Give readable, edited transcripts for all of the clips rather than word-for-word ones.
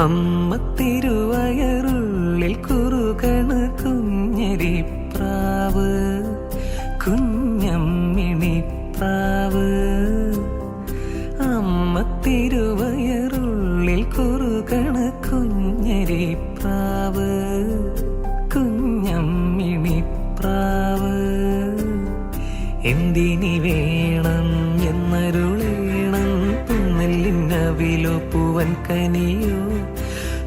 അമ്മ തിരുവയറുള്ളിൽ കുറുകണ കുഞ്ഞരിപ്രാവ്, കുഞ്ഞമ്മിണിപ്രാവ്. അമ്മ തിരുവയറുള്ളിൽ കുറുകണ കുഞ്ഞരിപ്രാവ്, കുഞ്ഞമ്മിണിപ്രാവ്. എന്തിനി വേണം എന്നരുളേണം, പുന്നെല്ലിന്നവിലോ പൂവൻ കനിയോ,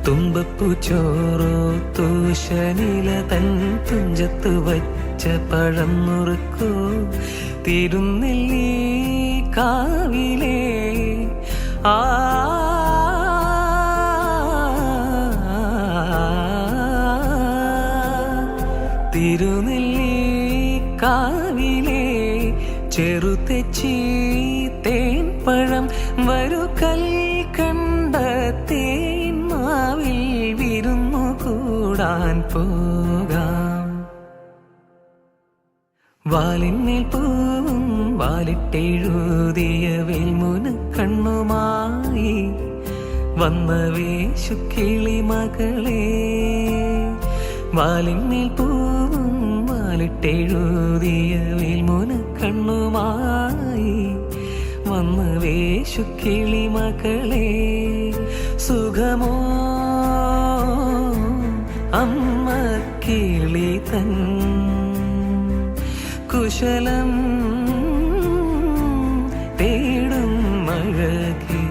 തുമ്പപ്പൂ ചോറോ തൂശനില തൻ തുഞ്ചത്ത് വച്ച പഴം നുറുക്കോ, തിരുനെല്ലി കാവിലേ ആ തിരുനെല്ലി കാവിലേ ചെറുതെച്ചി തേൻ പഴം വരു കൽക്കണ്ട തേൻ മാവിൽ വിരുന്നു കൂടാൻ പോകാം. വാലിന്മേൽ പൂവും വാലിട്ടെഴുതിയ വേൽമുന കണ്ണുമായി വന്ന വേശുക്കിളി മകളെ. വാലിന്മേൽ പൂവും വാലിട്ടെഴുതിയ വേൽമുന കണ്ണുമായി വന്ന വേശുക്കിളി മകളെ. സുഖമോ അമ്മ കിളി തൻ കുശലം തേടും അഴകേ,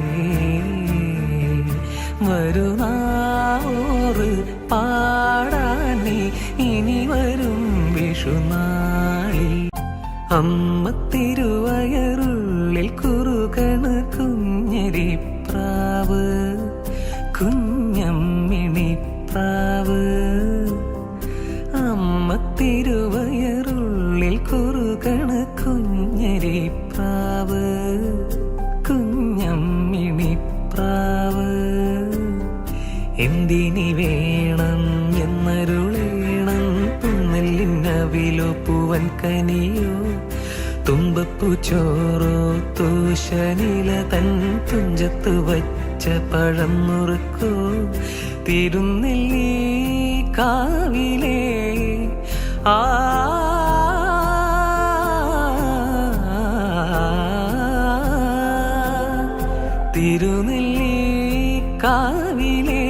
വരുന്നാറ് പാടാനേ ഇനി വരും വിഷുനാളിൽ. അമ്മ തിരുവയറുള്ളിൽ കുറുകണ കുഞ്ഞരിപ്രാവ്, കുഞ്ഞമ്മിണിപ്രാവ്. അമ്മ തിരുവയറുള്ളിൽ കുറുകണ കുഞ്ഞരിപ്രാവ്, കുഞ്ഞമ്മിണിപ്രാവ്. എന്തിനി വേണം എന്നരുളേണം, പുന്നെല്ലിന്നവിലോ പൂവൻ കനിയോ, തുമ്പപ്പൂ ചോറോ തൂശനില തൻ തുഞ്ചത്ത് വച്ച പഴം നുറുക്കോ, തിരുനെല്ലി കാവിലേ ആ തിരുനെല്ലി കാവിലേ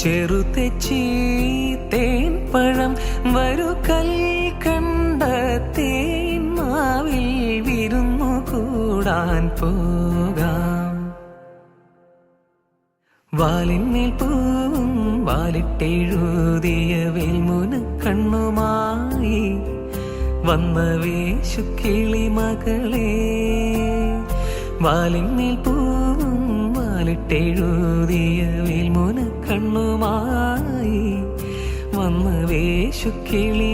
ചെറുതെച്ചി തേൻ പഴം വരു കൽക്കണ്ട തേൻ മാവിൽ വിരുന്നു കൂടാൻ പോകാം. വാലിന്മേൽ പൂവും വാലിട്ടെഴുതിയ വേൽമുന കണ്ണുമായി വന്ന വേശുക്കിളി മകളെ. വാലിന്മേൽ പൂവും വാലിട്ടെഴുതിയ വേൽമുന കണ്ണുമായി വന്ന വേശുക്കിളി